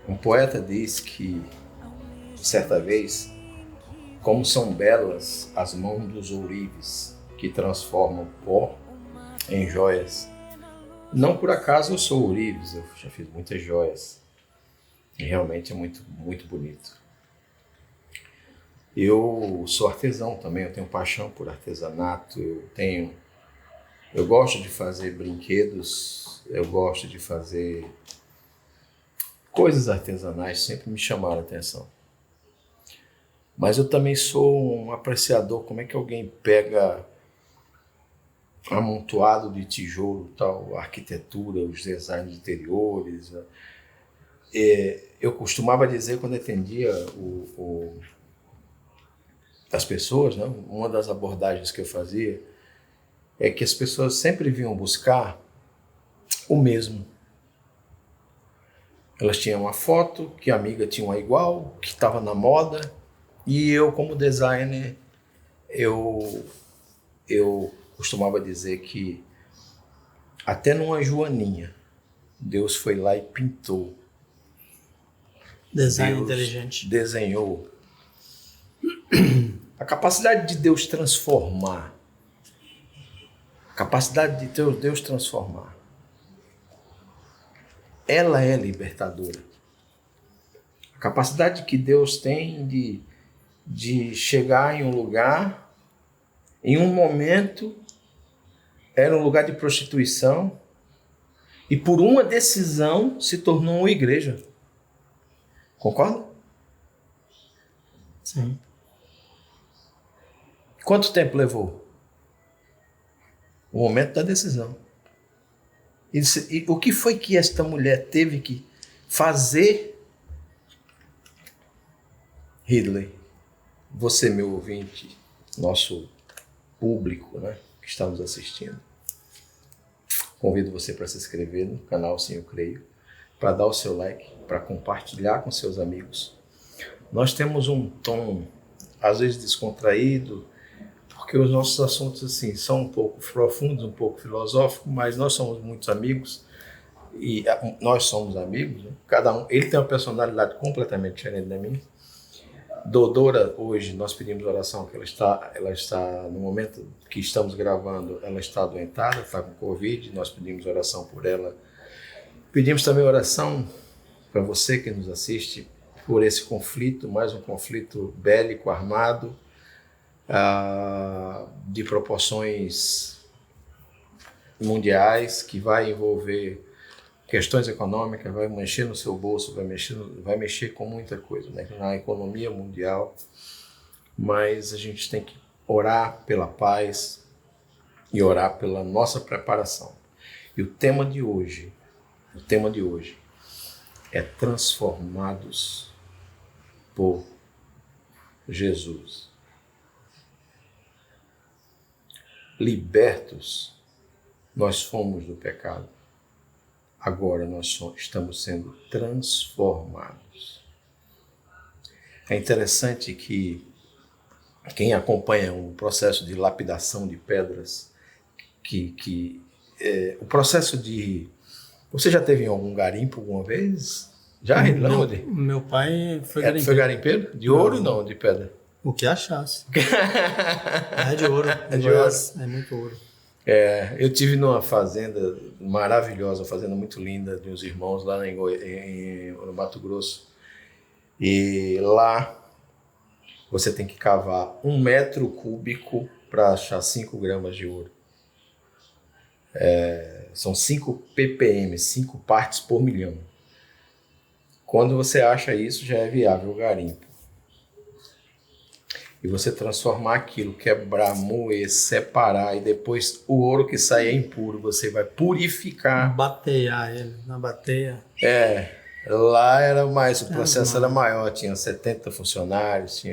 Um poeta diz que, certa vez, como são belas as mãos dos ourives que transformam pó em joias. Não por acaso eu sou ourives, eu já fiz muitas joias. E realmente é muito, muito bonito. Eu sou artesão também, eu tenho paixão por artesanato, eu gosto de fazer brinquedos, eu gosto de fazer coisas artesanais, sempre me chamaram a atenção. Mas eu também sou um apreciador, como é que alguém pega amontoado de tijolo, tal, a arquitetura, os designs interiores. Eu costumava dizer, quando atendia as pessoas, né, uma das abordagens que eu fazia é que as pessoas sempre vinham buscar o mesmo. Elas tinham uma foto, que a amiga tinha uma igual, que estava na moda, e eu, como designer, eu costumava dizer que até numa joaninha, Deus foi lá e pintou. Design Deus inteligente. Desenhou. A capacidade de Deus transformar. A capacidade de Deus transformar. Ela é libertadora. A capacidade que Deus tem de chegar em um lugar, em um momento, era um lugar de prostituição, e por uma decisão se tornou uma igreja. Concorda? Sim. Quanto tempo levou? O momento da decisão. E o que foi que esta mulher teve que fazer? Ridley, você, meu ouvinte, nosso público, né, que está nos assistindo, convido você para se inscrever no canal Sim Eu Creio, para dar o seu like, para compartilhar com seus amigos. Nós temos um tom, às vezes, descontraído, porque os nossos assuntos assim, são um pouco profundos, um pouco filosóficos, mas nós somos muitos amigos, e nós somos amigos, né? Cada um, ele tem uma personalidade completamente diferente da minha. Dodora, hoje, nós pedimos oração, que ela está, no momento que estamos gravando, ela está adoentada, está com Covid, nós pedimos oração por ela. Pedimos também oração para você que nos assiste, por esse conflito, mais um conflito bélico, armado, de proporções mundiais, que vai envolver questões econômicas, vai mexer no seu bolso, vai mexer com muita coisa, né, na economia mundial. Mas a gente tem que orar pela paz e orar pela nossa preparação. E o tema de hoje é transformados por Jesus. Libertos, nós fomos do pecado. Agora nós estamos sendo transformados. É interessante que quem acompanha um processo de lapidação de pedras, o processo de... Você já teve em algum garimpo alguma vez? Já, Rinaldi? Meu pai foi garimpeiro. Foi garimpeiro? De ouro ou não, de pedra? O que achasse. É de ouro. É de ouro. É muito ouro. Eu tive numa fazenda maravilhosa, uma fazenda muito linda de uns irmãos lá no Mato Grosso. E lá você tem que cavar 1 metro cúbico para achar 5 gramas de ouro. São 5 ppm, 5 partes por milhão. Quando você acha isso, já é viável o garimpo. E você transformar aquilo, quebrar, moer, separar, e depois o ouro que sai é impuro, você vai purificar. Batear ele na bateia. Lá era mais, o processo era maior, tinha 70 funcionários,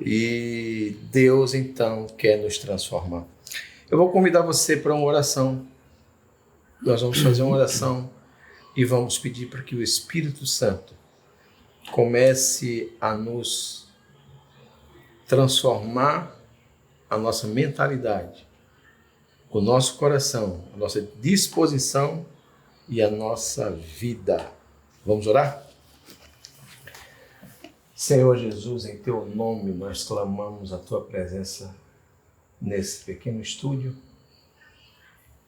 E Deus então quer nos transformar. Eu vou convidar você para uma oração. Nós vamos fazer uma oração e vamos pedir para que o Espírito Santo comece a nos transformar a nossa mentalidade o nosso coração, a nossa disposição e a nossa vida. Vamos orar? Senhor Jesus, em Teu nome nós clamamos a Tua presença nesse pequeno estúdio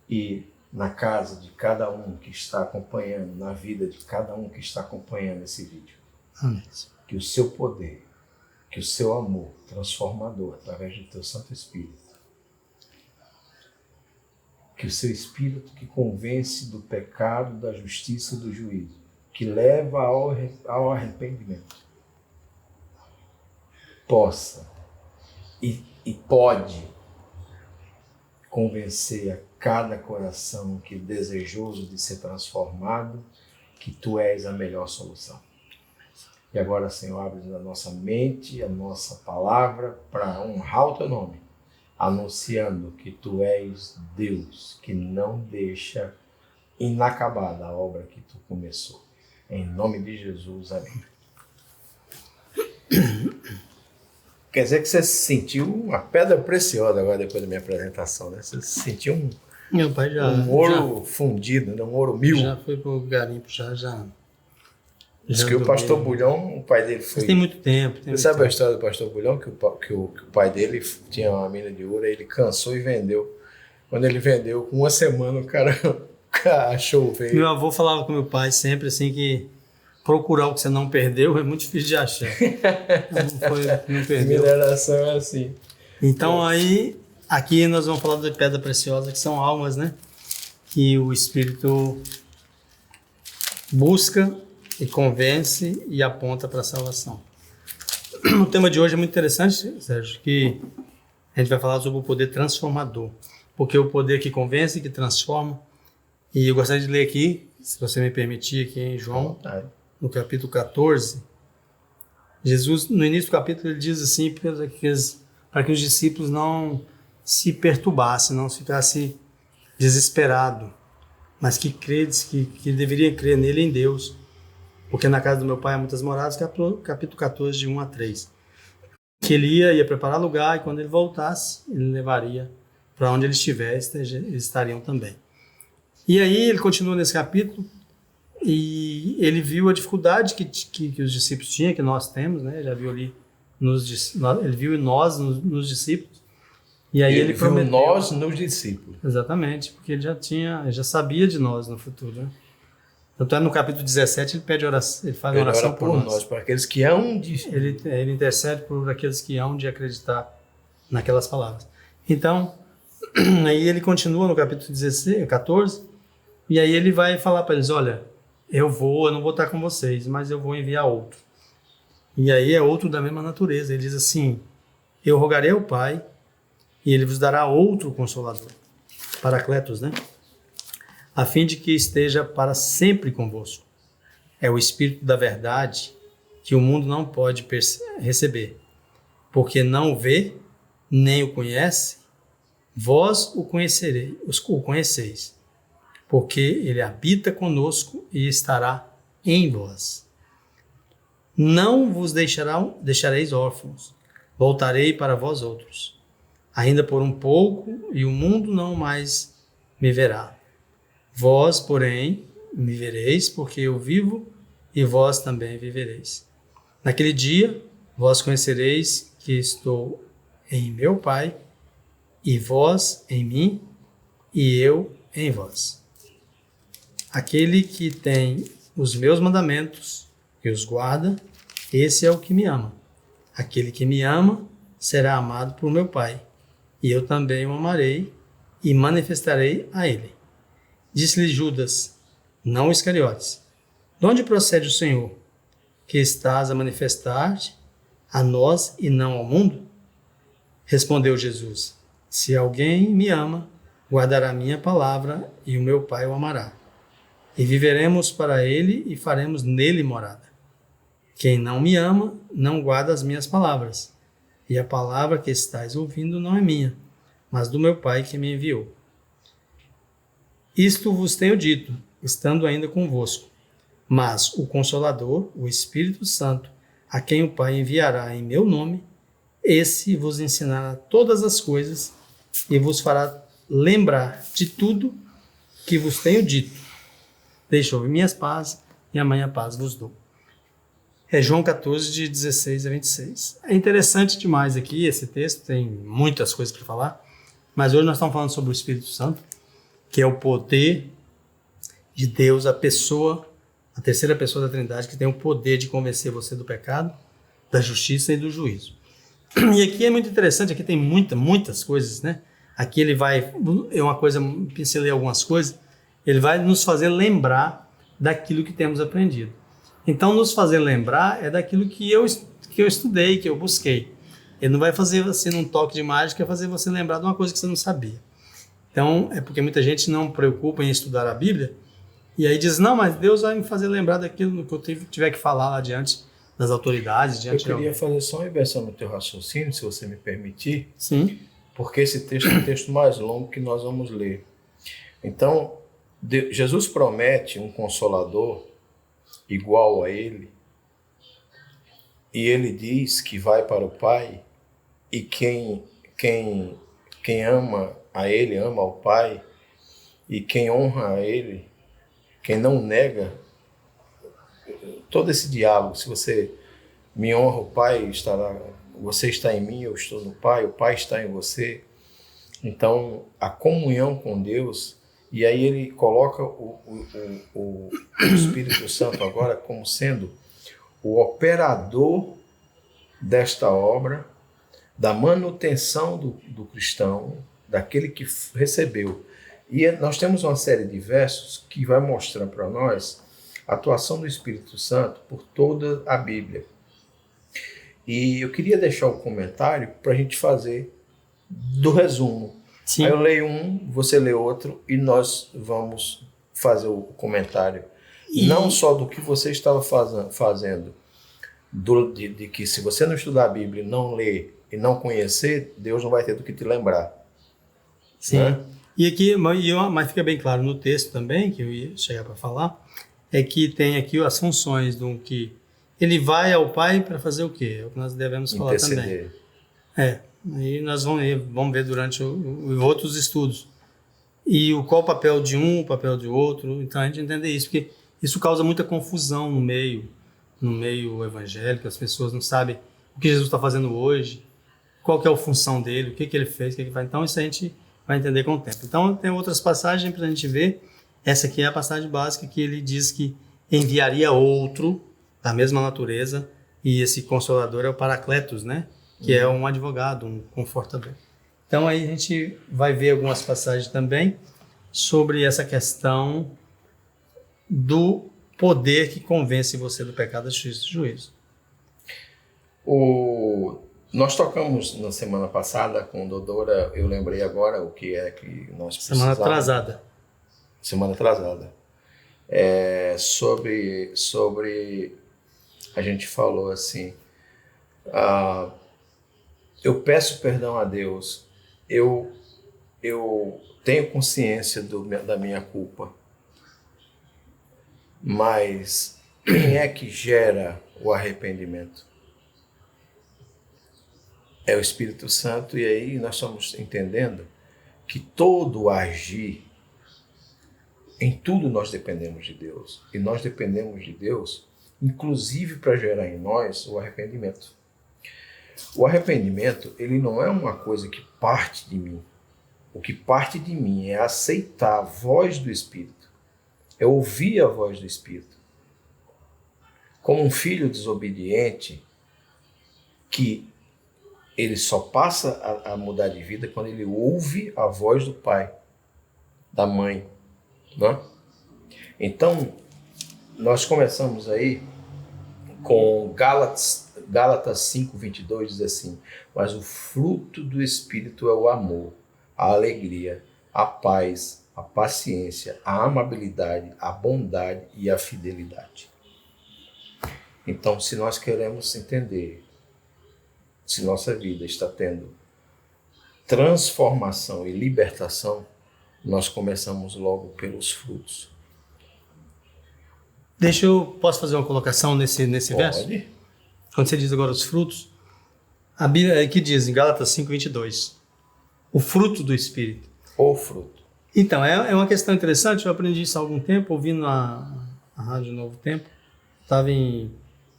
e na casa de cada um que está acompanhando, na vida de cada um que está acompanhando esse vídeo. Amém. Que o Seu poder, que o Seu amor transformador através do Teu Santo Espírito, que o Seu Espírito que convence do pecado, da justiça e do juízo, que leva ao arrependimento, possa e pode convencer a cada coração que é desejoso de ser transformado, que Tu és a melhor solução. E agora, Senhor, abre a nossa mente, a nossa palavra para honrar o Teu nome, anunciando que Tu és Deus, que não deixa inacabada a obra que Tu começou. Em nome de Jesus, amém. Quer dizer que você sentiu uma pedra preciosa agora depois da minha apresentação, né? Você sentiu Meu pai já... um ouro fundido, né? Um ouro mil. Já foi pro garimpo, já. Diz que o pastor Bulhão, o pai dele foi... Mas tem muito tempo. Você sabe a história do pastor Bulhão? Que o pai dele tinha uma mina de ouro, aí ele cansou e vendeu. Quando ele vendeu, com uma semana o cara achou, veio. Meu avô falava com meu pai sempre assim que procurar o que você não perdeu é muito difícil de achar. Não perdeu. Mineração é assim. Então aí, aqui nós vamos falar de pedra preciosa, que são almas, né? Que o Espírito busca e convence e aponta para a salvação. O tema de hoje é muito interessante, Sérgio, que a gente vai falar sobre o poder transformador. Porque o poder que convence, que transforma. E eu gostaria de ler aqui, se você me permitir, aqui em João, no capítulo 14. Jesus, no início do capítulo, ele diz assim, para que os discípulos não se perturbassem, não ficassem desesperados, mas que deveriam crer nele e em Deus. Porque na casa do meu pai há muitas moradas, capítulo 14, de 1 a 3. Que ele ia preparar lugar e quando ele voltasse, ele levaria para onde ele estiver, eles estariam também. E aí ele continua nesse capítulo e ele viu a dificuldade que os discípulos tinham, que nós temos, né? Já viu ali, ele viu nós nos discípulos. E aí ele prometeu nós nos discípulos. Exatamente, porque ele já sabia de nós no futuro, né? Então, no capítulo 17, ele pede oração, ele faz oração por nós. Para aqueles que hão de... Ele intercede por aqueles que hão de acreditar naquelas palavras. Então, aí ele continua no capítulo 14, e aí ele vai falar para eles, olha, eu não vou estar com vocês, mas eu vou enviar outro. E aí é outro da mesma natureza. Ele diz assim, eu rogarei ao Pai, e ele vos dará outro Consolador. Paracletos, né? A fim de que esteja para sempre convosco. É o Espírito da verdade que o mundo não pode receber, porque não o vê, nem o conhece, vós o conheceis, porque ele habita conosco e estará em vós. Não vos deixareis órfãos, voltarei para vós outros. Ainda por um pouco, e o mundo não mais me verá. Vós, porém, me vereis, porque eu vivo, e vós também vivereis. Naquele dia, vós conhecereis que estou em meu Pai, e vós em mim, e eu em vós. Aquele que tem os meus mandamentos e os guarda, esse é o que me ama. Aquele que me ama será amado por meu Pai, e eu também o amarei e manifestarei a ele. Disse-lhe Judas, não Iscariotes, de onde procede o Senhor, que estás a manifestar-te a nós e não ao mundo? Respondeu Jesus, se alguém me ama, guardará minha palavra e o meu Pai o amará. E viveremos para ele e faremos nele morada. Quem não me ama, não guarda as minhas palavras. E a palavra que estáis ouvindo não é minha, mas do meu Pai que me enviou. Isto vos tenho dito, estando ainda convosco. Mas o Consolador, o Espírito Santo, a quem o Pai enviará em meu nome, esse vos ensinará todas as coisas e vos fará lembrar de tudo que vos tenho dito. Deixou minhas pazes e a minha paz vos dou. É João 14, de 16 a 26. É interessante demais aqui esse texto, tem muitas coisas para falar, mas hoje nós estamos falando sobre o Espírito Santo, que é o poder de Deus, a terceira pessoa da Trindade, que tem o poder de convencer você do pecado, da justiça e do juízo. E aqui é muito interessante, aqui tem muitas coisas, né? Aqui ele vai, é uma coisa, pincelei algumas coisas, ele vai nos fazer lembrar daquilo que temos aprendido. Então, nos fazer lembrar é daquilo que eu estudei, que eu busquei. Ele não vai fazer assim, num toque de mágica, fazer você lembrar de uma coisa que você não sabia. Então, é porque muita gente não preocupa em estudar a Bíblia, e aí diz, não, mas Deus vai me fazer lembrar daquilo que eu tiver que falar lá diante das autoridades. Eu queria fazer só uma inversão no teu raciocínio, se você me permitir. Sim. Porque esse texto é um texto mais longo que nós vamos ler. Então, Jesus promete um consolador igual a ele, e ele diz que vai para o Pai, e quem ama a ele, ama ao Pai, e quem honra a ele, quem não nega, todo esse diálogo, se você me honra, o Pai estará, você está em mim, eu estou no Pai, o Pai está em você. Então, a comunhão com Deus, e aí ele coloca o Espírito Santo agora como sendo o operador desta obra, da manutenção do cristão, daquele que recebeu. E nós temos uma série de versos que vai mostrar para nós a atuação do Espírito Santo por toda a Bíblia. E eu queria deixar o comentário para a gente fazer do resumo. Sim. Aí eu leio um, você lê outro e nós vamos fazer o comentário. Não só do que você estava fazendo, de que se você não estudar a Bíblia, não ler e não conhecer, Deus não vai ter do que te lembrar. Sim. Né? E aqui, mas fica bem claro no texto também, que eu ia chegar para falar, é que tem aqui as funções do que ele vai ao Pai para fazer o quê? É o que nós devemos falar também. Aí nós vamos ver durante os outros estudos. E qual o papel de um, o papel de outro. Então a gente entender isso, porque isso causa muita confusão no meio evangélico, as pessoas não sabem o que Jesus está fazendo hoje, qual que é a função dele, o que ele fez, o que ele faz. Então isso a gente vai entender com o tempo. Então tem outras passagens para a gente ver. Essa aqui é a passagem básica que ele diz que enviaria outro da mesma natureza, e esse consolador é o Paracletos, né? Que é um advogado, um confortador. Então aí a gente vai ver algumas passagens também sobre essa questão do poder que convence você do pecado, da justiça e do juízo. Nós tocamos na semana passada com Dodora, eu lembrei agora o que é que nós precisamos. Semana atrasada. Sobre a gente falou assim, eu peço perdão a Deus, eu tenho consciência da minha culpa, mas quem é que gera o arrependimento? É o Espírito Santo, e aí nós estamos entendendo que todo agir, em tudo nós dependemos de Deus, e nós dependemos de Deus, inclusive para gerar em nós o arrependimento. O arrependimento, ele não é uma coisa que parte de mim. O que parte de mim é aceitar a voz do Espírito, é ouvir a voz do Espírito. Como um filho desobediente, que ele só passa a mudar de vida quando ele ouve a voz do pai, da mãe. Né? Então, nós começamos aí com Gálatas 5:22, diz assim: mas o fruto do Espírito é o amor, a alegria, a paz, a paciência, a amabilidade, a bondade e a fidelidade. Então, se nós queremos entender se nossa vida está tendo transformação e libertação, nós começamos logo pelos frutos. Posso fazer uma colocação nesse verso? Pode. Quando você diz agora os frutos, a Bíblia aqui diz em Gálatas 5:22, o fruto do Espírito. o fruto? Então, é uma questão interessante. Eu aprendi isso há algum tempo, ouvindo a Rádio Novo Tempo. Estava em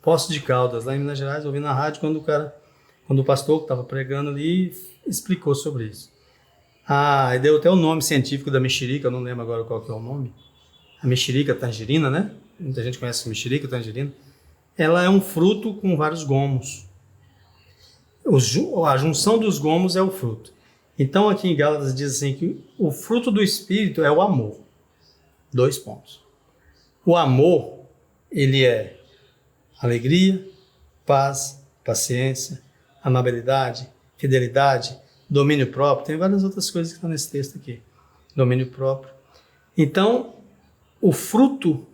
Poços de Caldas, lá em Minas Gerais, ouvindo a rádio, quando o pastor que estava pregando ali explicou sobre isso. E deu até o nome científico da mexerica, eu não lembro agora qual que é o nome. A mexerica tangerina, né? Muita gente conhece a mexerica tangerina. Ela é um fruto com vários gomos. A junção dos gomos é o fruto. Então, aqui em Gálatas diz assim que o fruto do Espírito é o amor. 2 pontos. O amor, ele é alegria, paz, paciência, amabilidade, fidelidade, domínio próprio. Tem várias outras coisas que estão nesse texto aqui. Domínio próprio. Então, o fruto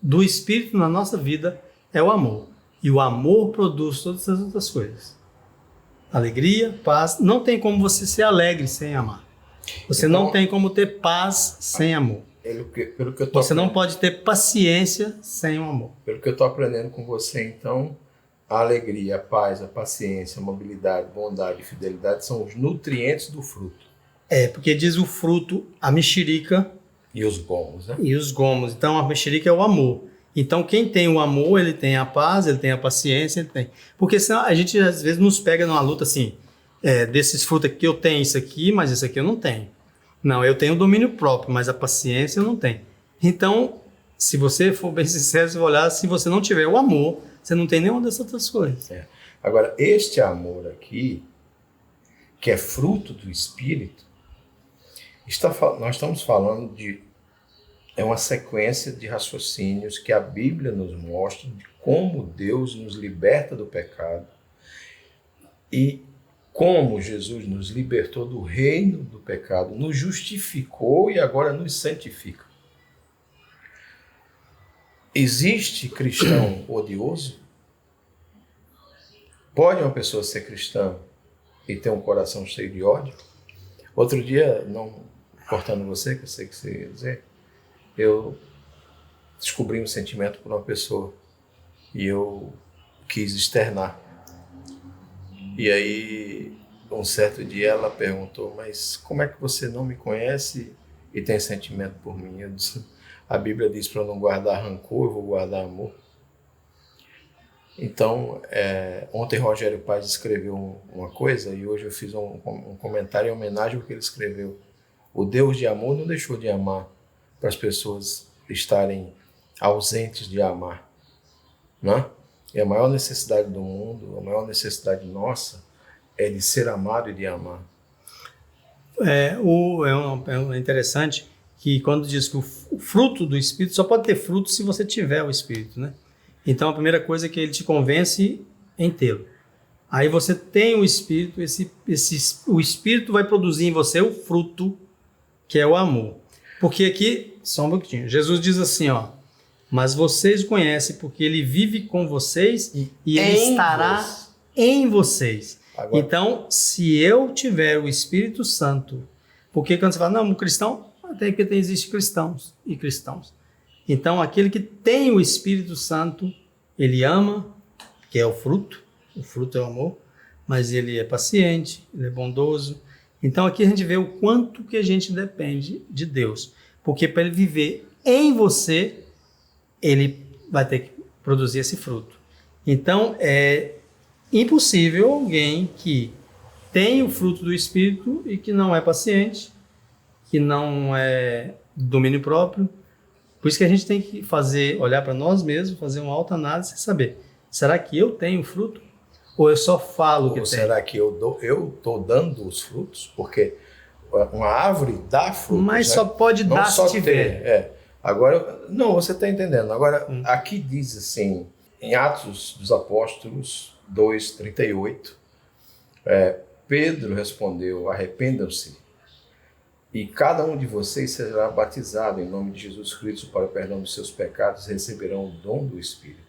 do Espírito na nossa vida é o amor. E o amor produz todas as outras coisas. Alegria, paz. Não tem como você ser alegre sem amar. Você Então, não tem como ter paz sem amor. Pelo que eu tô Você não pode ter paciência sem o amor. Pelo que eu estou aprendendo com você, então, a alegria, a paz, a paciência, a mobilidade, bondade e fidelidade são os nutrientes do fruto. Porque diz o fruto, a mexerica E os gomos, né? e os gomos. Então, a mexerica é o amor. Então, quem tem o amor, ele tem a paz, ele tem a paciência, ele tem. Porque senão a gente, às vezes, nos pega numa luta assim, desses frutos aqui eu tenho isso aqui, mas isso aqui eu não tenho. Não, eu tenho o domínio próprio, mas a paciência eu não tenho. Então, se você for bem sincero, você vai olhar, se você não tiver o amor, você não tem nenhuma dessas outras coisas. Agora, este amor aqui, que é fruto do Espírito, nós estamos falando de uma sequência de raciocínios que a Bíblia nos mostra de como Deus nos liberta do pecado e como Jesus nos libertou do reino do pecado, nos justificou e agora nos santifica. Existe cristão odioso? Pode uma pessoa ser cristã e ter um coração cheio de ódio? Outro dia, não cortando você, que eu sei que você ia dizer, eu descobri um sentimento por uma pessoa e eu quis externar. E aí, um certo dia ela perguntou, mas como é que você não me conhece e tem sentimento por mim? Eu disse, a Bíblia diz para eu não guardar rancor, eu vou guardar amor. Então, ontem Rogério Paz escreveu uma coisa e hoje eu fiz um comentário em homenagem ao que ele escreveu. O Deus de amor não deixou de amar para as pessoas estarem ausentes de amar, né? E a maior necessidade do mundo, a maior necessidade nossa é de ser amado e de amar. É interessante que quando diz que o fruto do Espírito só pode ter fruto se você tiver o Espírito, né? Então a primeira coisa é que ele te convence em tê-lo. Aí você tem o Espírito, o Espírito vai produzir em você o fruto, que é o amor. Porque aqui, só um pouquinho, Jesus diz assim, mas vocês o conhecem porque ele vive com vocês e ele estará em vocês. Agora, então, se eu tiver o Espírito Santo, porque quando você fala, não, um cristão, até que existe cristãos e cristãos. Então, aquele que tem o Espírito Santo, ele ama, que é o fruto é o amor, mas ele é paciente, ele é bondoso. Então, aqui a gente vê o quanto que a gente depende de Deus. Porque para ele viver em você, ele vai ter que produzir esse fruto. Então, é impossível alguém que tem o fruto do Espírito e que não é paciente, que não é domínio próprio. Por isso que a gente tem que olhar para nós mesmos, fazer uma autoanálise e saber, será que eu tenho fruto? Ou eu só falo que tenho? Ou será que eu estou dando os frutos? Porque uma árvore dá frutos. Mas só pode dar se tiver. Agora, não, você está entendendo. Agora, aqui diz assim, em Atos dos Apóstolos 2:38, Pedro respondeu, arrependam-se e cada um de vocês será batizado em nome de Jesus Cristo para o perdão dos seus pecados e receberão o dom do Espírito.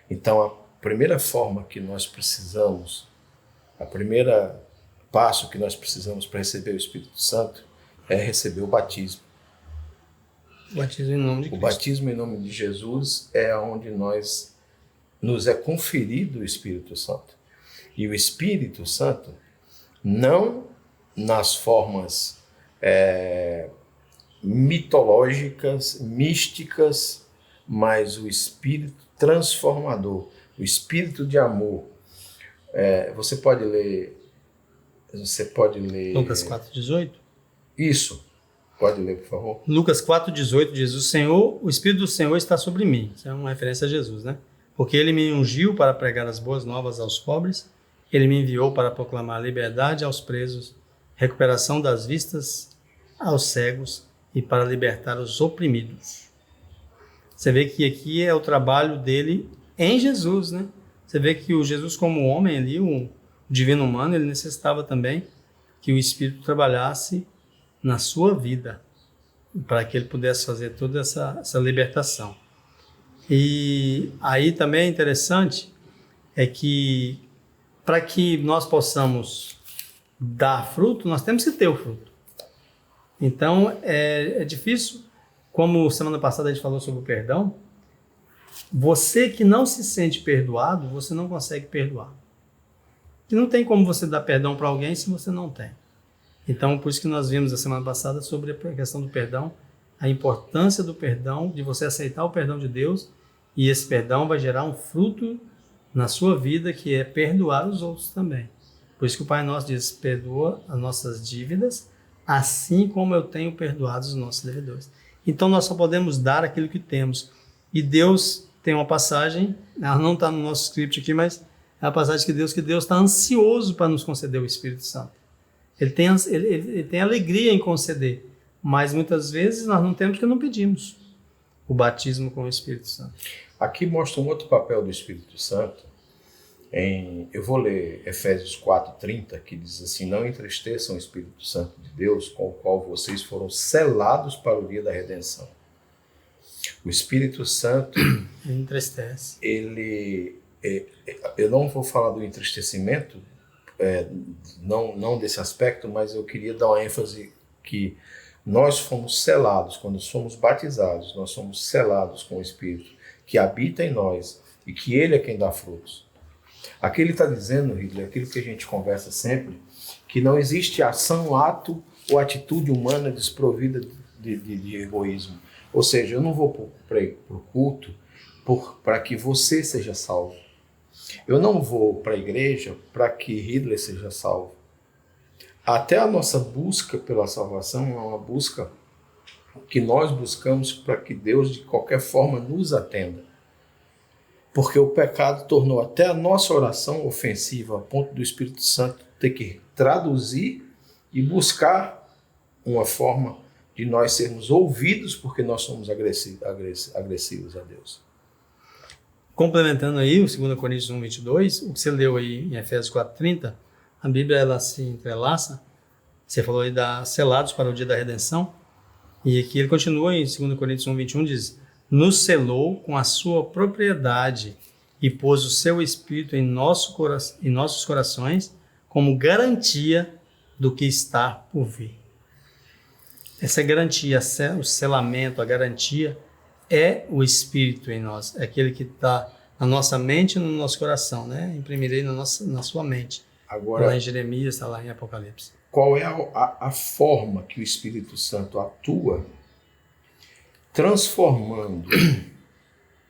Então, a primeira forma que nós precisamos, a primeira passo que nós precisamos para receber o Espírito Santo é receber o batismo. O batismo em nome de Cristo. O batismo em nome de Jesus é onde nos é conferido o Espírito Santo. E o Espírito Santo não nas formas mitológicas, místicas, mas o espírito transformador, o espírito de amor. Você pode ler Lucas 4,18? Isso. Pode ler, por favor. Lucas 4,18 diz: o Espírito do Senhor está sobre mim. Isso é uma referência a Jesus, né? Porque ele me ungiu para pregar as boas novas aos pobres, ele me enviou para proclamar liberdade aos presos, recuperação das vistas aos cegos e para libertar os oprimidos. Você vê que aqui é o trabalho dele em Jesus, né? Você vê que o Jesus como homem ali, o divino humano, ele necessitava também que o Espírito trabalhasse na sua vida, para que ele pudesse fazer toda essa libertação. E aí também é interessante que para que nós possamos dar fruto, nós temos que ter o fruto. Então é difícil, como semana passada a gente falou sobre o perdão, você que não se sente perdoado, você não consegue perdoar. E não tem como você dar perdão para alguém se você não tem. Então, por isso que nós vimos a semana passada sobre a questão do perdão, a importância do perdão, de você aceitar o perdão de Deus, e esse perdão vai gerar um fruto na sua vida, que é perdoar os outros também. Por isso que o Pai Nosso diz: perdoa as nossas dívidas, assim como eu tenho perdoado os nossos devedores. Então, nós só podemos dar aquilo que temos. E Deus tem uma passagem, ela não está no nosso script aqui, mas é a passagem que Deus está ansioso para nos conceder o Espírito Santo. Ele tem alegria em conceder, mas muitas vezes nós não temos porque não pedimos o batismo com o Espírito Santo. Aqui mostra um outro papel do Espírito Santo. Eu vou ler Efésios 4:30, que diz assim: não entristeçam o Espírito Santo de Deus, com o qual vocês foram selados para o dia da redenção. O Espírito Santo Ele entristece. Eu não vou falar do entristecimento, não desse aspecto, mas eu queria dar uma ênfase que nós fomos selados, quando somos batizados, nós somos selados com o Espírito que habita em nós e que Ele é quem dá frutos. Aqui ele está dizendo, Ridley, aquilo que a gente conversa sempre, que não existe ação, ato ou atitude humana desprovida de egoísmo. Ou seja, eu não vou para o culto para que você seja salvo. Eu não vou para a igreja para que Ridley seja salvo. Até a nossa busca pela salvação é uma busca que nós buscamos para que Deus, de qualquer forma, nos atenda. Porque o pecado tornou até a nossa oração ofensiva, a ponto do Espírito Santo ter que traduzir e buscar uma forma de nós sermos ouvidos, porque nós somos agressivos a Deus. Complementando aí o 2 Coríntios 1:22, o que você leu aí em Efésios 4:30, a Bíblia ela se entrelaça. Você falou aí selados para o dia da redenção, e aqui ele continua em 2 Coríntios 1:21, diz: nos selou com a sua propriedade e pôs o seu Espírito em nossos corações como garantia do que está por vir. Essa garantia, o selamento, a garantia é o Espírito em nós, é aquele que está na nossa mente e no nosso coração, né? Imprimirei na sua mente. Agora, lá em Jeremias, está lá em Apocalipse. Qual é a forma que o Espírito Santo atua transformando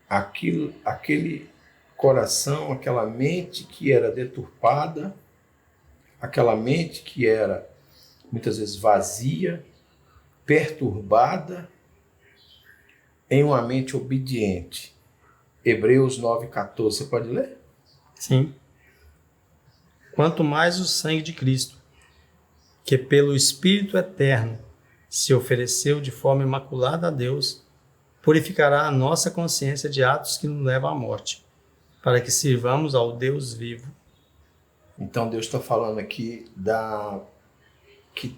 aquele coração, aquela mente que era deturpada, aquela mente que era muitas vezes vazia, perturbada, em uma mente obediente? Hebreus 9:14, você pode ler? Sim. Quanto mais o sangue de Cristo, que pelo Espírito eterno se ofereceu de forma imaculada a Deus, purificará a nossa consciência de atos que nos levam à morte, para que sirvamos ao Deus vivo. Então Deus está falando aqui que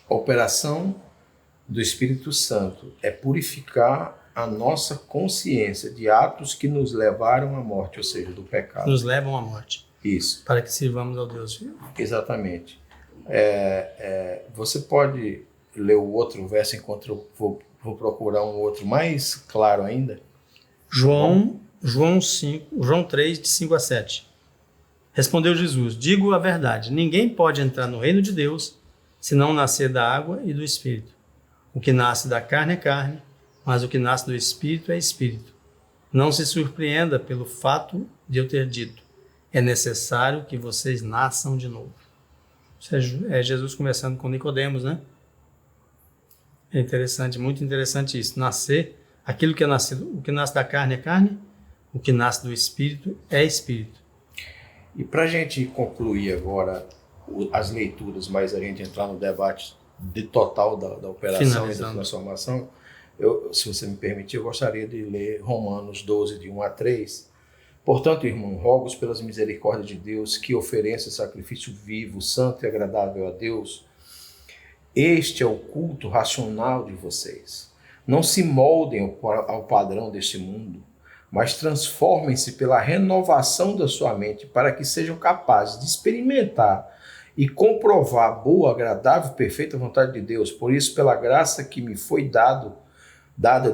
a operação do Espírito Santo é purificar a nossa consciência de atos que nos levaram à morte, ou seja, do pecado. Nos levam à morte. Isso. Para que sirvamos ao Deus vivo. Exatamente. Você pode ler o outro verso enquanto eu vou procurar um outro mais claro ainda? João 3, de 5 a 7. Respondeu Jesus: digo a verdade, ninguém pode entrar no reino de Deus se não nascer da água e do Espírito. O que nasce da carne é carne, mas o que nasce do Espírito é Espírito. Não se surpreenda pelo fato de eu ter dito, é necessário que vocês nasçam de novo. Isso é Jesus conversando com Nicodemos, né? É interessante, muito interessante isso. Nascer, aquilo que é nascido, o que nasce da carne é carne, o que nasce do Espírito é Espírito. E para a gente concluir agora as leituras, mas a gente entrar no debate de total da operação e da transformação, se você me permitir, eu gostaria de ler Romanos 12, de 1 a 3. Portanto, irmão, rogo-vos pelas misericórdias de Deus que ofereça sacrifício vivo, santo e agradável a Deus. Este é o culto racional de vocês. Não se moldem ao padrão deste mundo, mas transformem-se pela renovação da sua mente para que sejam capazes de experimentar e comprovar a boa, agradável e perfeita vontade de Deus. Por isso, pela graça que me foi dada,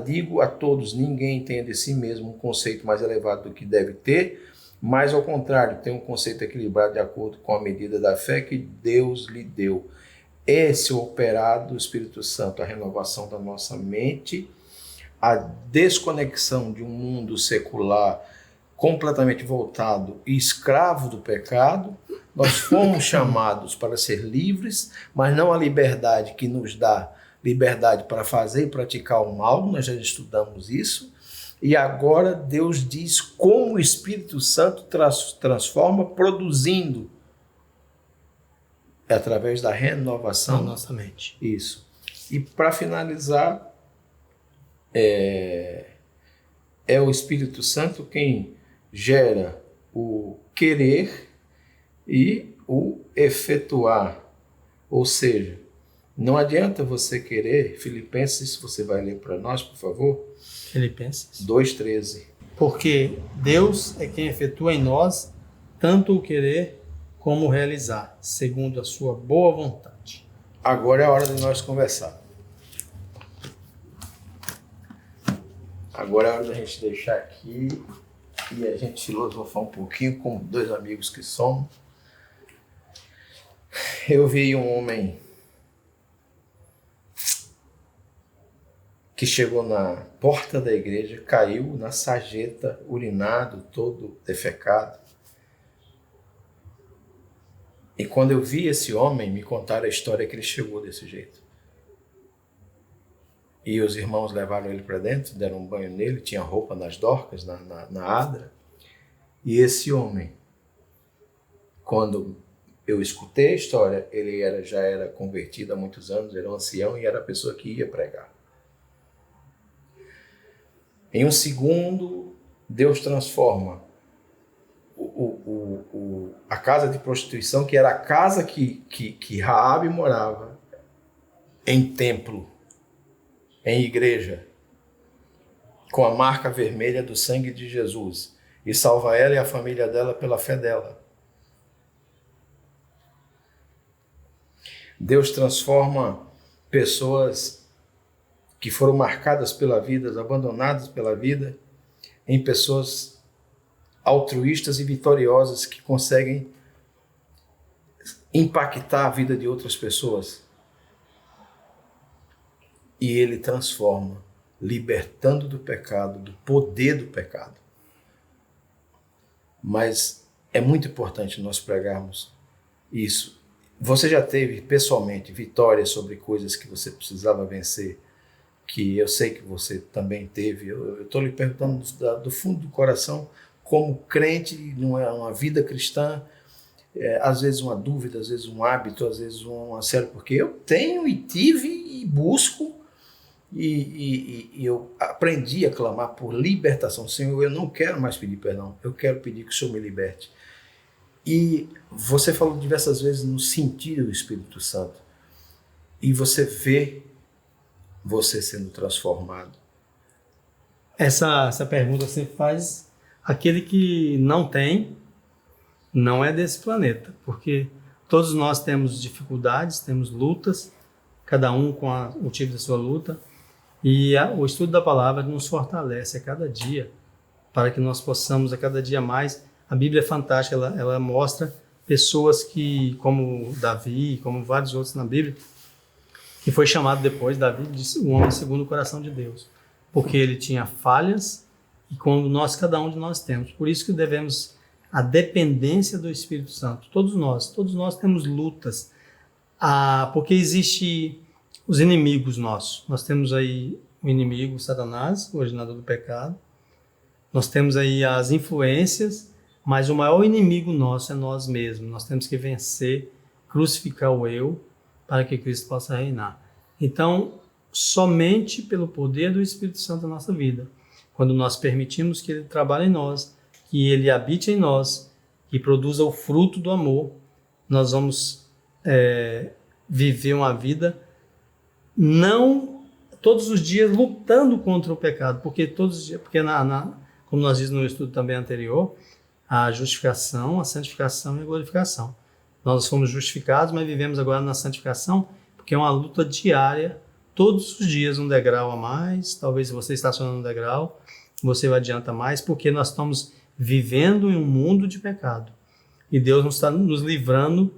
digo a todos, ninguém tenha de si mesmo um conceito mais elevado do que deve ter, mas ao contrário, tem um conceito equilibrado de acordo com a medida da fé que Deus lhe deu. Esse é o operado do Espírito Santo, a renovação da nossa mente, a desconexão de um mundo secular completamente voltado e escravo do pecado. Nós fomos chamados para ser livres, mas não a liberdade que nos dá liberdade para fazer e praticar o mal, nós já estudamos isso, e agora Deus diz como o Espírito Santo transforma, produzindo através da renovação da nossa mente. Isso. E para finalizar, é o Espírito Santo quem gera o querer e o efetuar, ou seja, não adianta você querer, Filipenses, você vai ler para nós, por favor? Filipenses 2,13. Porque Deus é quem efetua em nós tanto o querer como o realizar, segundo a sua boa vontade. Agora é a hora de nós conversar. Agora é a hora da gente deixar aqui e a gente filosofar um pouquinho, como dois amigos que somos. Eu vi um homem que chegou na porta da igreja, caiu na sarjeta, urinado, todo defecado. E quando eu vi esse homem, me contaram a história que ele chegou desse jeito. E os irmãos levaram ele para dentro, deram um banho nele, tinha roupa nas dorcas, na adra. E esse homem, quando eu escutei a história, ele já era convertido há muitos anos, era um ancião e era a pessoa que ia pregar. Em um segundo, Deus transforma a casa de prostituição, que era a casa que Raabe morava, em templo, em igreja, com a marca vermelha do sangue de Jesus, e salva ela e a família dela pela fé dela. Deus transforma pessoas que foram marcadas pela vida, abandonadas pela vida, em pessoas altruístas e vitoriosas que conseguem impactar a vida de outras pessoas. E ele transforma, libertando do pecado, do poder do pecado. Mas é muito importante nós pregarmos isso. Você já teve pessoalmente vitórias sobre coisas que você precisava vencer, que eu sei que você também teve. Eu estou lhe perguntando do fundo do coração, como crente, numa vida cristã, às vezes uma dúvida, às vezes um hábito, às vezes uma série, porque eu tenho e tive e busco, e eu aprendi a clamar por libertação. Senhor, eu não quero mais pedir perdão, eu quero pedir que o Senhor me liberte. E você falou diversas vezes no sentir do Espírito Santo, e você vê você sendo transformado. Essa pergunta você faz, aquele que não tem, não é desse planeta, porque todos nós temos dificuldades, temos lutas, cada um com o tipo da sua luta, e o estudo da palavra nos fortalece a cada dia, para que nós possamos a cada dia mais. A Bíblia é fantástica, ela mostra pessoas que, como Davi, como vários outros na Bíblia, que foi chamado depois, Davi, de um homem segundo o coração de Deus, porque ele tinha falhas e como cada um de nós temos. Por isso que devemos a dependência do Espírito Santo. Todos nós temos lutas, porque existe os inimigos nossos. Nós temos aí o inimigo Satanás, o originador do pecado. Nós temos aí as influências, mas o maior inimigo nosso é nós mesmos. Nós temos que vencer, crucificar o eu, para que Cristo possa reinar. Então, somente pelo poder do Espírito Santo na nossa vida, quando nós permitimos que Ele trabalhe em nós, que Ele habite em nós, que produza o fruto do amor, nós vamos viver uma vida não todos os dias lutando contra o pecado, porque todos os dias, como nós dizemos no estudo também anterior, a justificação, a santificação e a glorificação. Nós fomos justificados, mas vivemos agora na santificação, porque é uma luta diária, todos os dias um degrau a mais. Talvez se você estacionando um degrau, você vai adianta mais, porque nós estamos vivendo em um mundo de pecado. E Deus não está nos livrando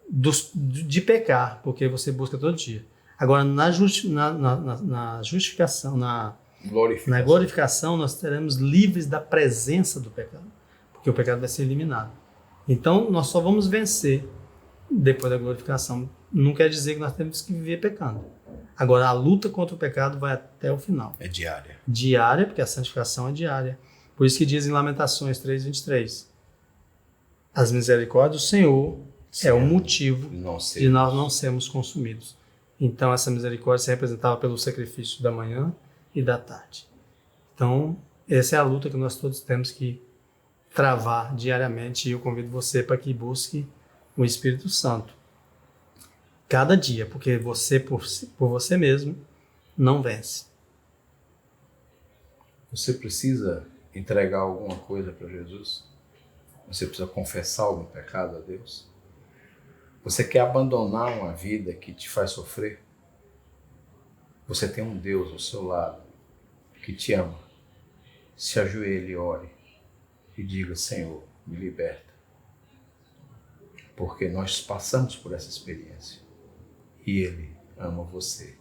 de pecar, porque você busca todo dia. Agora, na justificação, na glorificação, nós seremos livres da presença do pecado, porque o pecado vai ser eliminado. Então, nós só vamos vencer depois da glorificação. Não quer dizer que nós temos que viver pecando. Agora, a luta contra o pecado vai até o final. É diária. Diária, porque a santificação é diária. Por isso que diz em Lamentações 3:23, as misericórdias do Senhor é o motivo de nós não sermos consumidos. Então, essa misericórdia se representava pelo sacrifício da manhã e da tarde. Então, essa é a luta que nós todos temos que travar diariamente, e eu convido você para que busque o Espírito Santo cada dia, porque você, por você mesmo, não vence. Você precisa entregar alguma coisa para Jesus? Você precisa confessar algum pecado a Deus? Você quer abandonar uma vida que te faz sofrer? Você tem um Deus ao seu lado que te ama. Se ajoelhe e ore e diga: Senhor, me liberta. Porque nós passamos por essa experiência e Ele ama você.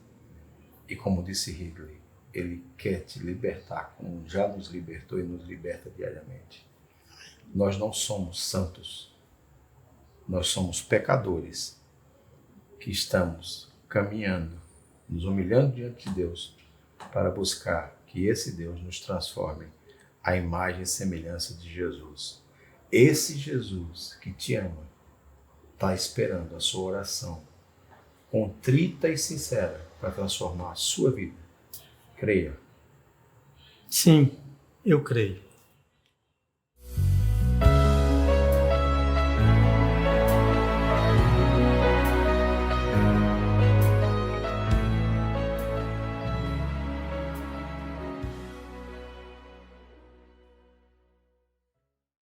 E como disse Ridley, Ele quer te libertar, como já nos libertou e nos liberta diariamente. Nós não somos santos. Nós somos pecadores que estamos caminhando, nos humilhando diante de Deus para buscar que esse Deus nos transforme à imagem e semelhança de Jesus. Esse Jesus que te ama está esperando a sua oração contrita e sincera para transformar a sua vida. Creia. Sim, eu creio.